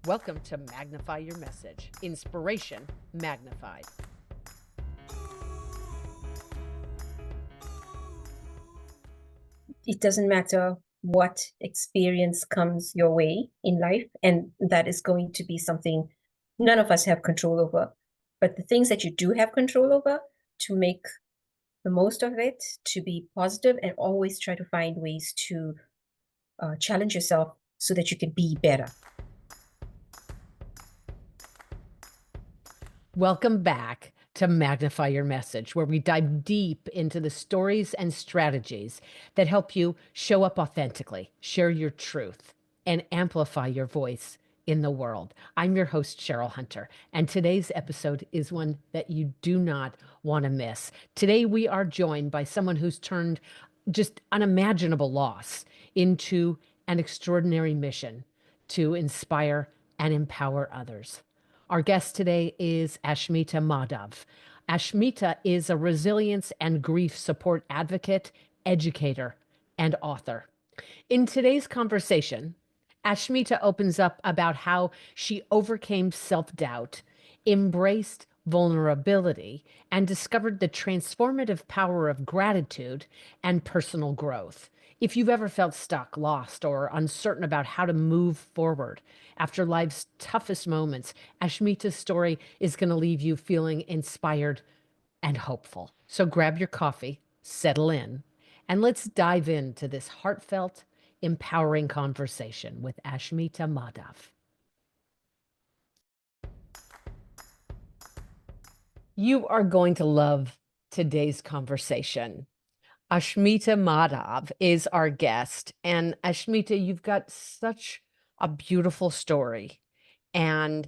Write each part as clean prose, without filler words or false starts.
Welcome to Magnify Your Message, Inspiration Magnified. It doesn't matter what experience comes your way in life, and that is going to be something none of us have control over. But the things that you do have control over, to make the most of it, to be positive, and always try to find ways to challenge yourself so that you can be better. Welcome back to Magnify Your Message, where we dive deep into the stories and strategies that help you show up authentically, share your truth, and amplify your voice in the world. I'm your host, Cheryl Hunter, and today's episode is one that you do not want to miss. Today, we are joined by someone who's turned just unimaginable loss into an extraordinary mission to inspire and empower others. Our guest today is Ashmeeta Madhav. Ashmeeta is a resilience and grief support advocate, educator, and author. In today's conversation, Ashmeeta opens up about how she overcame self doubt, embraced vulnerability, and discovered the transformative power of gratitude and personal growth. If you've ever felt stuck, lost, or uncertain about how to move forward after life's toughest moments, Ashmeeta's story is going to leave you feeling inspired and hopeful. So grab your coffee, settle in, and let's dive into this heartfelt, empowering conversation with Ashmeeta Madhav. You are going to love today's conversation. Ashmeeta Madhav is our guest. And Ashmeeta, you've got such a beautiful story and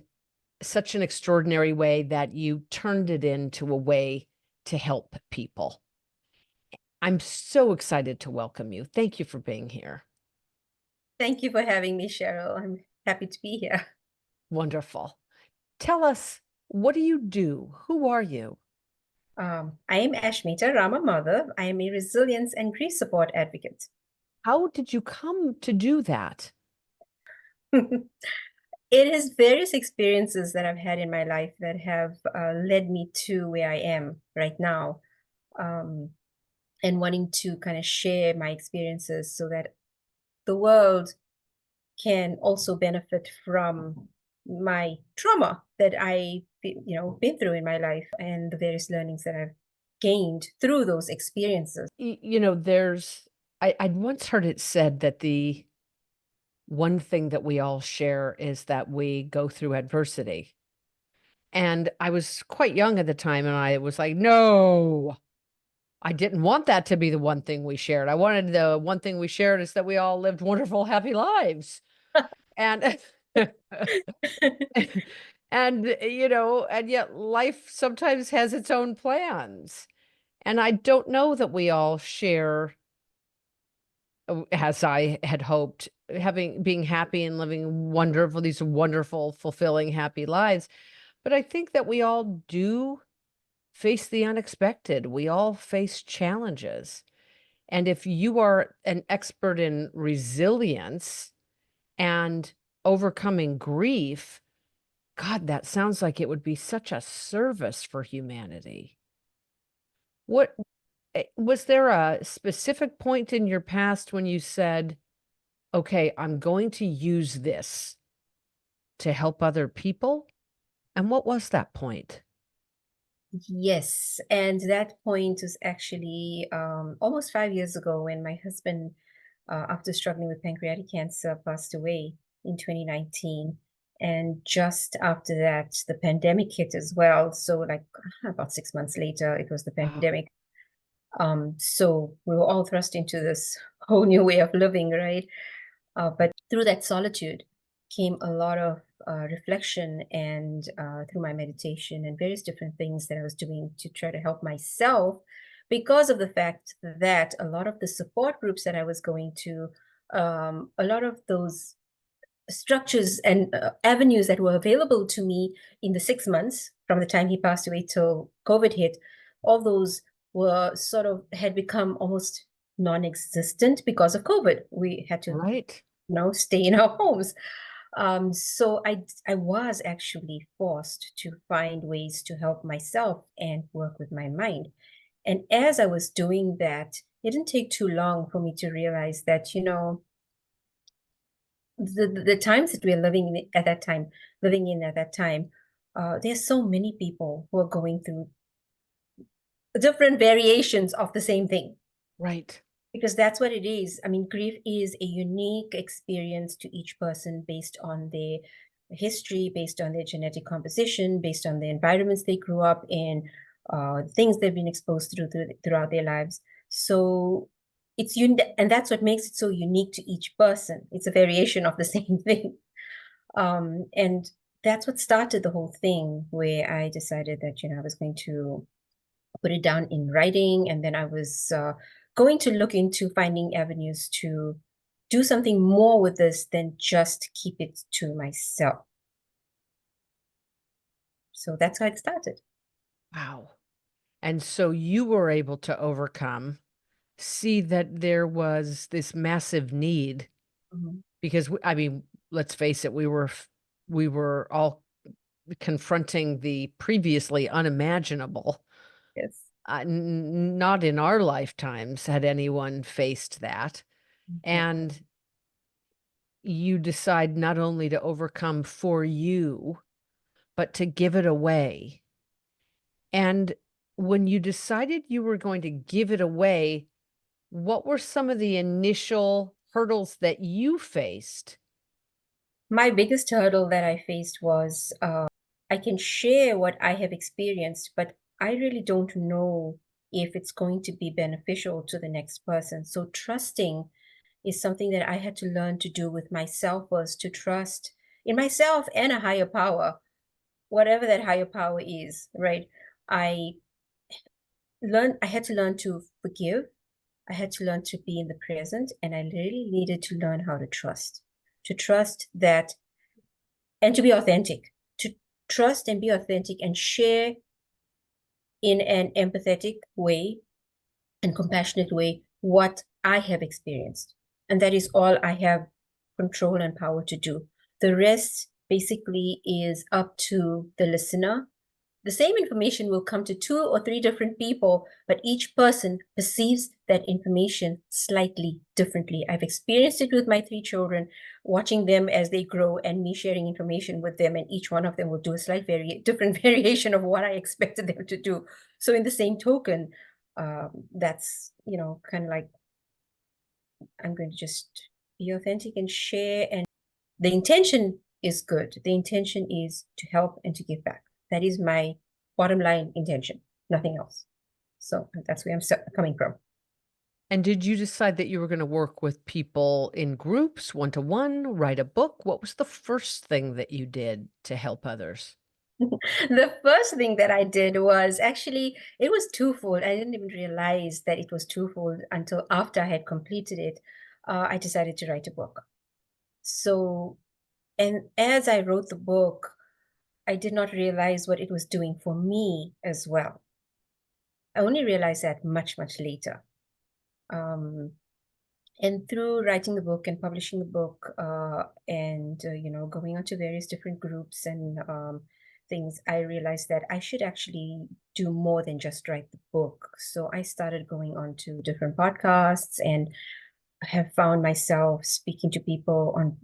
such an extraordinary way that you turned it into a way to help people. I'm so excited to welcome you. Thank you for being here. Thank you for having me, Cheryl. I'm happy to be here. Wonderful. Tell us, what do you do? Who are you? I am Ashmeeta Madhav. I am a resilience and grief support advocate. How did you come to do that? It is various experiences that I've had in my life that have led me to where I am right now, um, and wanting to kind of share my experiences so that the world can also benefit from my trauma that been through in my life and the various learnings that I've gained through those experiences. I'd once heard it said that the one thing that we all share is that we go through adversity. And I was quite young at the time, and I was like, no, I didn't want that to be the one thing we shared. I wanted the one thing we shared is that we all lived wonderful, happy lives. And and yet life sometimes has its own plans. And I don't know that we all share, as I had hoped, being happy and living these wonderful, fulfilling, happy lives. But I think that we all do face the unexpected. We all face challenges. And if you are an expert in resilience and overcoming grief, God, that sounds like it would be such a service for humanity. What was there a specific point in your past when you said, okay, I'm going to use this to help other people? And what was that point? Yes, and that point was actually almost 5 years ago when my husband, after struggling with pancreatic cancer, passed away in 2019. And just after that, the pandemic hit as well. So, like about 6 months later, it was the Oh, pandemic. So we were all thrust into this whole new way of living, right? But through that solitude came a lot of reflection, and through my meditation and various different things that I was doing to try to help myself, because of the fact that a lot of the support groups that I was going to, a lot of those structures and avenues that were available to me in the 6 months from the time he passed away till COVID hit, all those were sort of had become almost non-existent because of COVID. We had to right. stay in our homes. So I was actually forced to find ways to help myself and work with my mind. And as I was doing that, it didn't take too long for me to realize that, the times that we're living in at that time, there's so many people who are going through different variations of the same thing. Right. Because that's what it is. I mean, grief is a unique experience to each person based on their history, based on their genetic composition, based on the environments they grew up in, things they've been exposed throughout their lives. So and that's what makes it so unique to each person. It's a variation of the same thing. And that's what started the whole thing, where I decided that, I was going to put it down in writing, and then I was going to look into finding avenues to do something more with this than just keep it to myself. So that's how it started. Wow. And so you were able to overcome, see that there was this massive need Mhm. because I mean, let's face it, we were all confronting the previously unimaginable. Yes. Not in our lifetimes had anyone faced that. Mhm. And you decide not only to overcome for you, but to give it away. And when you decided you were going to give it away, what were some of the initial hurdles that you faced? My biggest hurdle that I faced was I can share what I have experienced, but I really don't know if it's going to be beneficial to the next person. So trusting is something that I had to learn to do with myself, was to trust in myself and a higher power, whatever that higher power is, right? I I had to learn to forgive. I had to learn to be in the present, and I really needed to learn how to trust that, and to be authentic, to trust and be authentic and share in an empathetic way and compassionate way what I have experienced. And that is all I have control and power to do. The rest basically is up to the listener. The same information will come to two or three different people, but each person perceives that information slightly differently. I've experienced it with my three children, watching them as they grow and me sharing information with them, and each one of them will do a different variation of what I expected them to do. So, in the same token, that's, kind of like, I'm going to just be authentic and share. And the intention is good. The intention is to help and to give back. That is my bottom line intention, nothing else. So that's where coming from. And did you decide that you were going to work with people in groups, one to one, write a book? What was the first thing that you did to help others? The first thing that I did was actually, it was twofold. I didn't even realize that it was twofold until after I had completed it. I decided to write a book. So, and as I wrote the book, I did not realize what it was doing for me as well. I only realized that much, much later. Um, and through writing the book and publishing the book, and going onto various different groups and things, I realized that I should actually do more than just write the book. So I started going on to different podcasts, and have found myself speaking to people on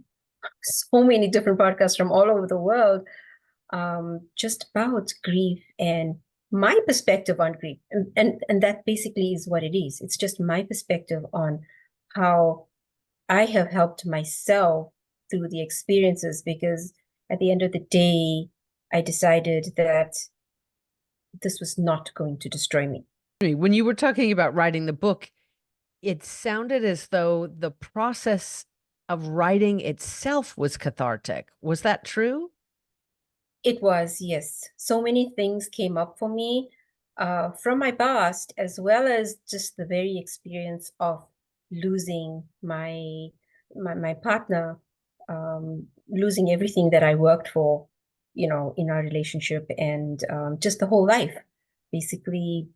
so many different podcasts from all over the world, just about grief and my perspective on grief. And that basically is what it is. It's just my perspective on how I have helped myself through the experiences, because at the end of the day, I decided that this was not going to destroy me. When you were talking about writing the book, it sounded as though the process of writing itself was cathartic. Was that true? It was, yes. So many things came up for me from my past, as well as just the very experience of losing my partner, losing everything that I worked for, in our relationship, and just the whole life, basically.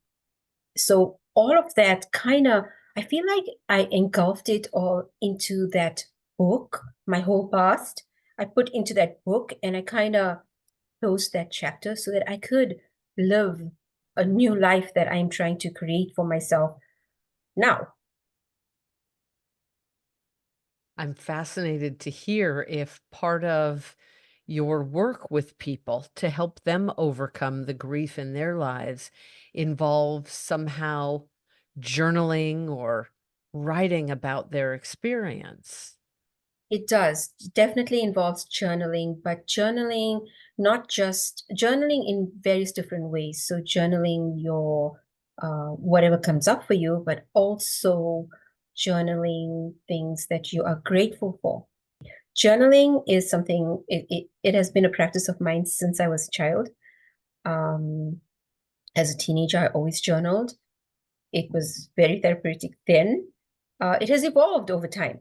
So all of that kind of, I feel like I engulfed it all into that book, my whole past. I put into that book, and I kind of closed that chapter so that I could live a new life that I'm trying to create for myself now. I'm fascinated to hear if part of your work with people to help them overcome the grief in their lives involves somehow journaling or writing about their experience. It does. Definitely involves journaling, but journaling, not just journaling in various different ways. So journaling your whatever comes up for you, but also journaling things that you are grateful for. Journaling is something, it has been a practice of mine since I was a child. Um, as a teenager, I always journaled. It was very therapeutic then. It has evolved over time.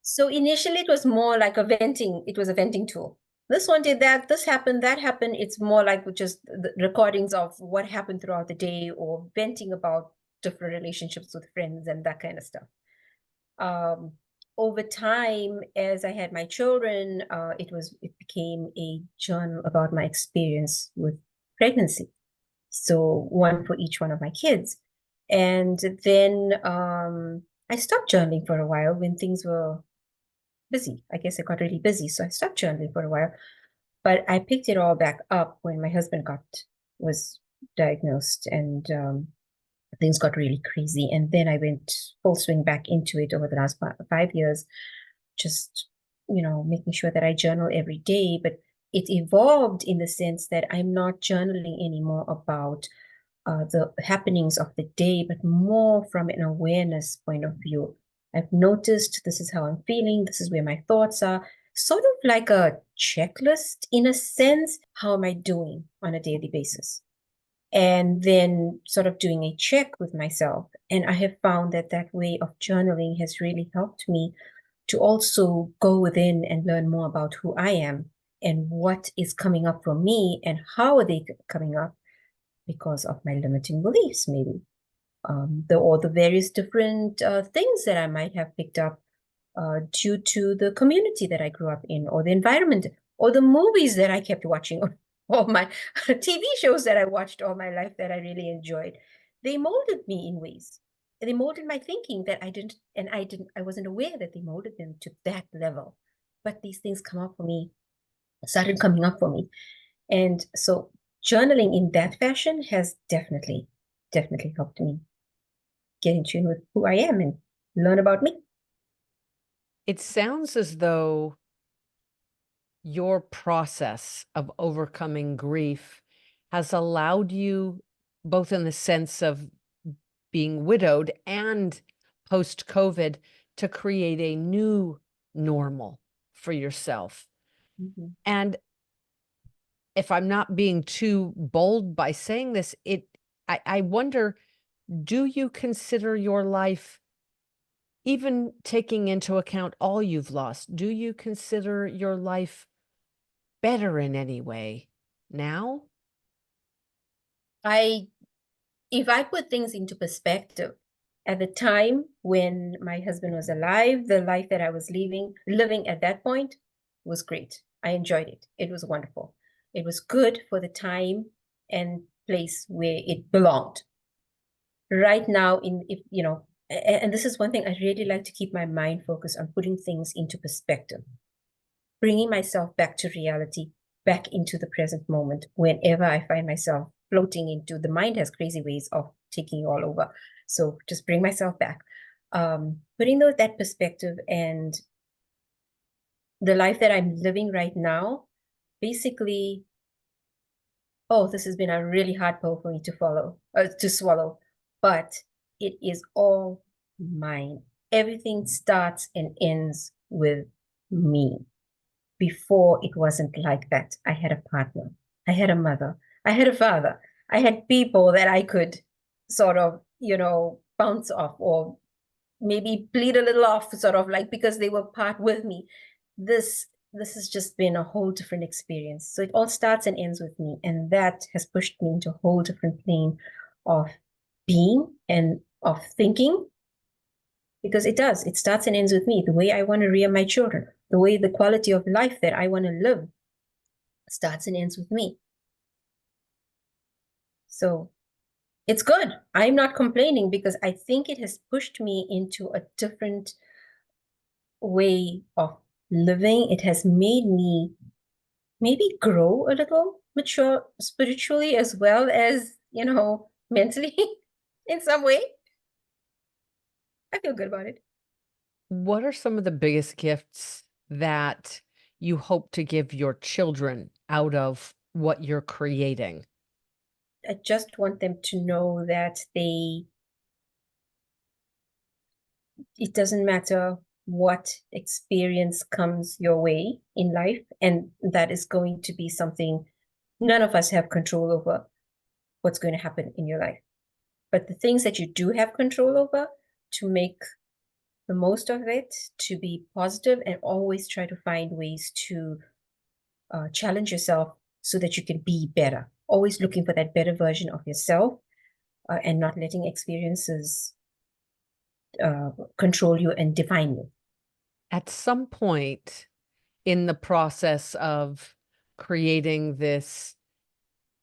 So initially it was more like it was a venting tool. This one did that, this happened, that happened. It's more like just the recordings of what happened throughout the day, or venting about different relationships with friends and that kind of stuff. Um, Over time, as I had my children, it became a journal about my experience with pregnancy. So one for each one of my kids. And then I stopped journaling for a while when things were busy. I guess I got really busy, so I stopped journaling for a while. But I picked it all back up when my husband was diagnosed, and things got really crazy. And then I went full swing back into it over the last 5 years, just making sure that I journal every day. But it evolved in the sense that I'm not journaling anymore about the happenings of the day, but more from an awareness point of view. I've noticed this is how I'm feeling, this is where my thoughts are, sort of like a checklist in a sense. How am I doing on a daily basis? And then sort of doing a check with myself. And I have found that that way of journaling has really helped me to also go within and learn more about who I am and what is coming up for me and how are they coming up because of my limiting beliefs, maybe. The various different things that I might have picked up due to the community that I grew up in, or the environment, or the movies that I kept watching, or my TV shows that I watched all my life that I really enjoyed. They molded me in ways. They molded my thinking that I wasn't aware that they molded them to that level. But these things started coming up for me. And so journaling in that fashion has definitely helped me get in tune with who I am and learn about me. It sounds as though your process of overcoming grief has allowed you, both in the sense of being widowed and post COVID, to create a new normal for yourself. Mhm. And if I'm not being too bold by saying this, I wonder, do you consider your life, even taking into account all you've lost, do you consider your life better in any way now? I If I put things into perspective, at the time when my husband was alive, the life that I was living at that point was great. I enjoyed it. It was wonderful. It was good for the time and place where it belonged. Right now, in if you know, and this is one thing I really like to keep my mind focused on, putting things into perspective, bringing myself back to reality, back into the present moment whenever I find myself floating into the mind has crazy ways of taking you all over. So just bring myself back. Putting that perspective, and the life that I'm living right now, basically, oh, this has been a really hard pill for me to swallow, but it is all mine. Everything starts and ends with me. Before, it wasn't like that. I had a partner, I had a mother, I had a father, I had people that I could sort of, bounce off, or maybe bleed a little off, sort of like, because they were part with me. This has just been a whole different experience. So it all starts and ends with me. And that has pushed me into a whole different plane of being and of thinking, because it starts and ends with me, the way I want to rear my children, the quality of life that I want to live starts and ends with me. So it's good. I'm not complaining because I think it has pushed me into a different way of living. It has made me maybe grow a little, mature spiritually as well as, mentally in some way. I feel good about it. What are some of the biggest gifts that you hope to give your children out of what you're creating? I just want them to know that it doesn't matter what experience comes your way in life, and that is going to be something none of us have control over what's going to happen in your life. But the things that you do have control over, to make the most of it, to be positive, and always try to find ways to challenge yourself so that you can be better. Always looking for that better version of yourself, and not letting experiences control you and define you. At some point in the process of creating this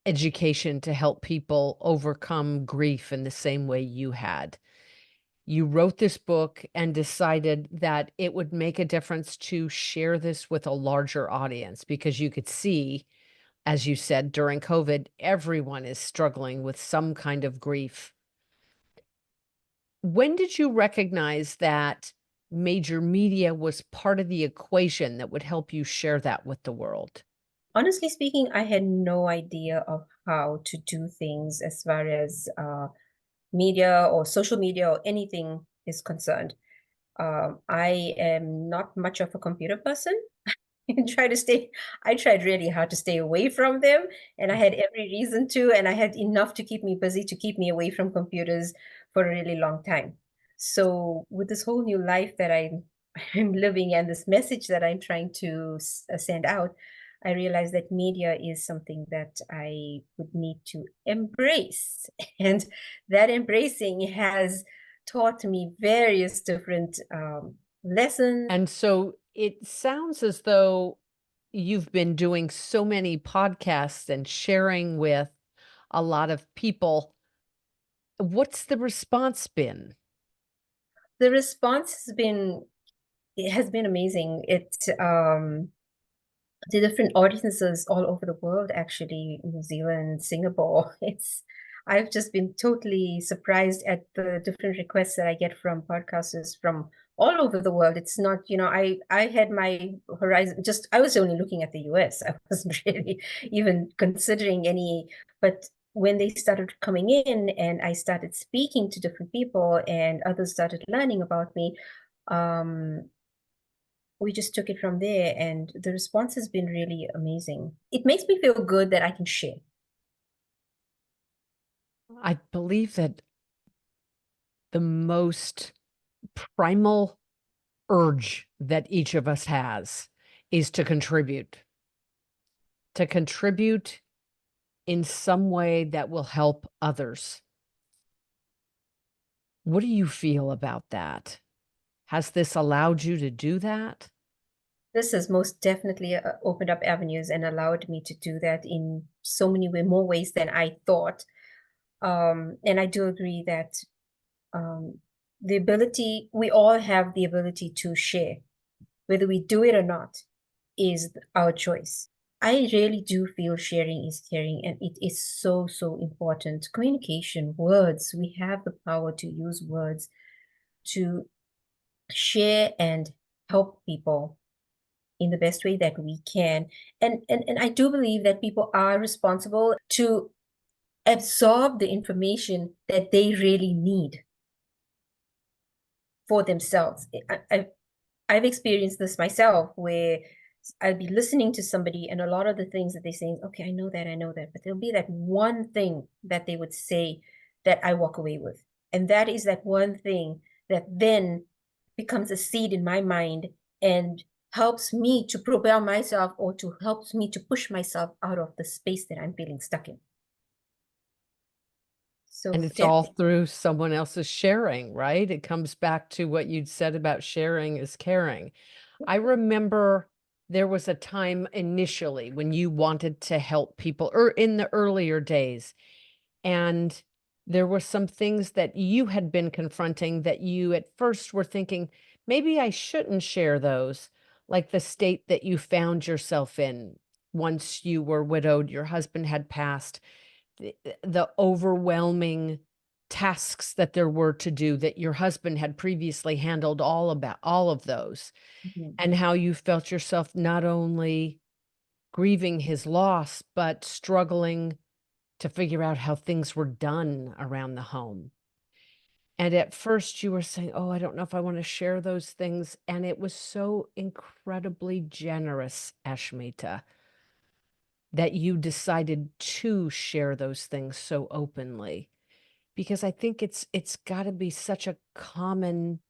education to help people overcome grief in the same way you had, you wrote this book and decided that it would make a difference to share this with a larger audience because you could see, as you said, during COVID, everyone is struggling with some kind of grief. When did you recognize that major media was part of the equation that would help you share that with the world? Honestly speaking, I had no idea of how to do things as far as media or social media or anything is concerned. I am not much of a computer person. try to stay I tried really hard to stay away from them, and I had every reason to, and I had enough to keep me busy to keep me away from computers for a really long time. So with this whole new life that I'm living, and this message that I'm trying to send out, I realized that media is something that I would need to embrace. And that embracing has taught me various different lessons. And so it sounds as though you've been doing so many podcasts and sharing with a lot of people. What's the response been? The response has been amazing. The different audiences all over the world, actually, New Zealand, Singapore. I've just been totally surprised at the different requests that I get from podcasters from all over the world. It's not, I had my horizon, just I was only looking at the US. I wasn't really even considering any, but when they started coming in and I started speaking to different people and others started learning about me, um, we just took it from there, and the response has been really amazing. It makes me feel good that I can share. I believe that the most primal urge that each of us has is to contribute in some way that will help others. What do you feel about that? Has this allowed you to do that? This has most definitely opened up avenues and allowed me to do that in so many more ways than I thought. And I do agree that um, we all have the ability to share, whether we do it or not, is our choice. I really do feel sharing is caring, and it is so, so important. Communication, words, we have the power to use words to share and help people in the best way that we can. And I do believe that people are responsible to absorb the information that they really need for themselves. I've experienced this myself, where I'll be listening to somebody and a lot of the things that they say, okay, I know that, but there'll be that one thing that they would say that I walk away with. And that is that one thing that then becomes a seed in my mind and helps me to propel myself, or to helps me to push myself out of the space that I'm feeling stuck in. And So it's all definitely. through someone else's sharing, right? It comes back to what you'd said about sharing is caring. I remember there was a time initially when you wanted to help people, or in the earlier days, and there were some things that you had been confronting that you at first were thinking, maybe I shouldn't share those, like the state that you found yourself in once you were widowed, your husband had passed, the overwhelming tasks that there were to do that your husband had previously handled all of those, Mhm. and how you felt yourself not only grieving his loss, but struggling to figure out how things were done around the home. And at first you were saying, "Oh, I don't know if I want to share those things." And it was so incredibly generous, Ashmita, that you decided to share those things so openly. Because I think it's got to be such a common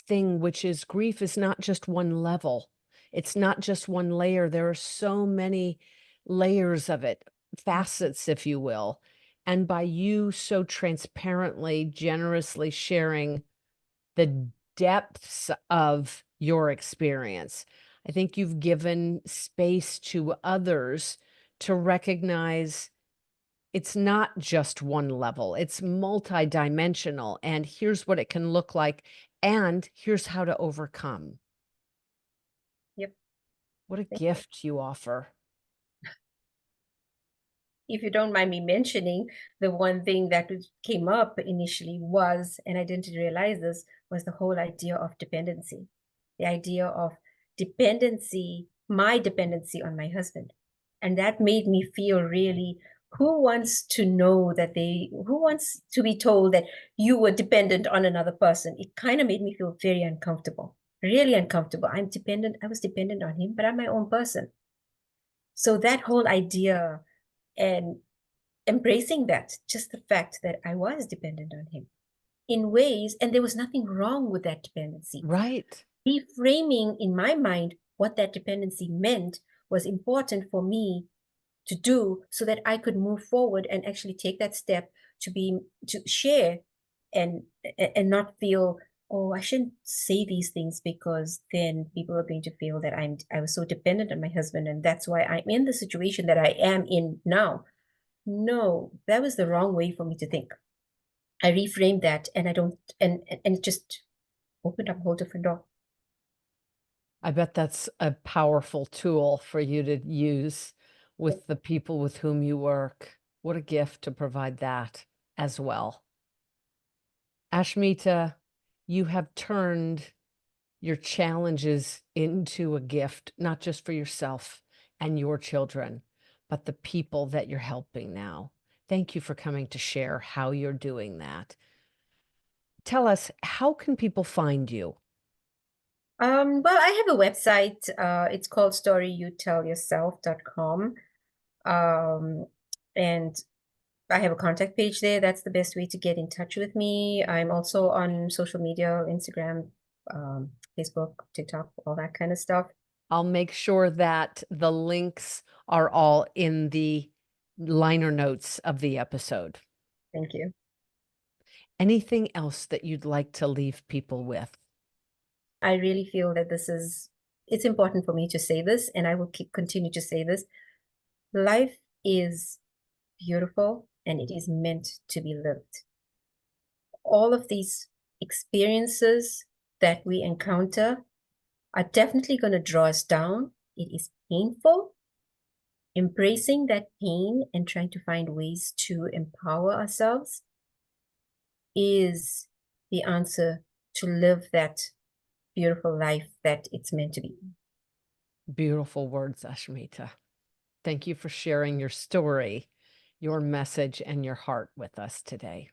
thing, which is grief is not just one level. It's not just one layer. There are so many layers of it, facets, if you will. And by you so transparently, generously sharing the depths of your experience, I think you've given space to others to recognize it's not just one level, it's multidimensional, and here's what it can look like, and here's how to overcome. Yep. What a gift you offer. If you don't mind me mentioning, the one thing that came up initially was, and I didn't realize this, was the whole idea of dependency. The idea of dependency, my dependency on my husband. And that made me feel really, who wants to know that who wants to be told that you were dependent on another person? It kind of made me feel very uncomfortable, really uncomfortable. I was dependent on him, but I'm my own person. So that whole idea, and embracing that, just the fact that I was dependent on him in ways, and there was nothing wrong with that dependency. Right. Reframing in my mind what that dependency meant was important for me to do so that I could move forward and actually take that step to share and and not feel, oh, I shouldn't say these things because then people are going to feel that I was so dependent on my husband and that's why I'm in the situation that I am in now. No, that was the wrong way for me to think. I reframed that and I don't and it just opened up a whole different door. I bet that's a powerful tool for you to use Yeah. with the people with whom you work. What a gift to provide that as well. Ashmita, you have turned your challenges into a gift, not just for yourself and your children, but the people that you're helping now. Thank you for coming to share how you're doing that. Tell us, how can people find you? Well, I have a website. It's called storyyoutellyouself.com. Um, and I have a contact page there. That's the best way to get in touch with me. I'm also on social media, Instagram, Facebook, TikTok, all that kind of stuff. I'll make sure that the links are all in the liner notes of the episode. Thank you. Anything else that you'd like to leave people with? I really feel that it's important for me to say this, and I will continue to say this. Life is beautiful and it is meant to be lived. All of these experiences that we encounter are definitely going to draw us down. It is painful. Embracing that pain and trying to find ways to empower ourselves is the answer to live that beautiful life that it's meant to be. Beautiful words, Ashmita. Thank you for sharing your story, your message, and your heart with us today.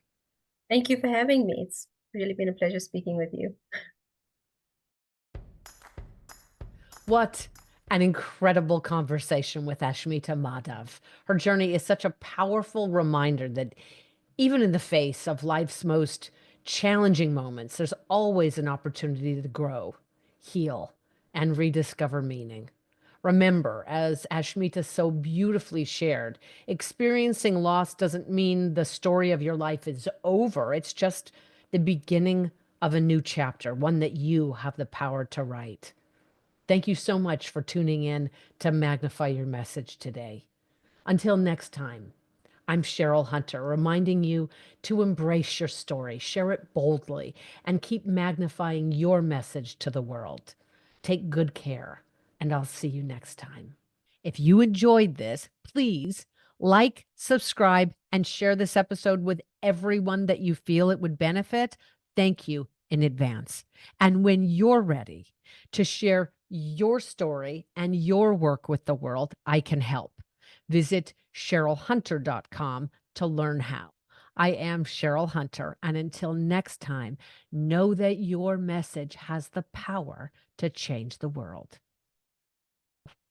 Thank you for having me. It's really been a pleasure speaking with you. What an incredible conversation with Ashmeeta Madhav. Her journey is such a powerful reminder that even in the face of life's most challenging moments, there's always an opportunity to grow, heal, and rediscover meaning. Remember, as Ashmeeta so beautifully shared, experiencing loss doesn't mean the story of your life is over. It's just the beginning of a new chapter, one that you have the power to write. Thank you so much for tuning in to Magnify Your Message today. Until next time, I'm Cheryl Hunter, reminding you to embrace your story, share it boldly, and keep magnifying your message to the world. Take good care, and I'll see you next time. If you enjoyed this, please like, subscribe, and share this episode with everyone that you feel it would benefit. Thank you in advance. And when you're ready to share your story and your work with the world, I can help. Visit CherylHunter.com to learn how. I am Cheryl Hunter, and until next time, know that your message has the power to change the world.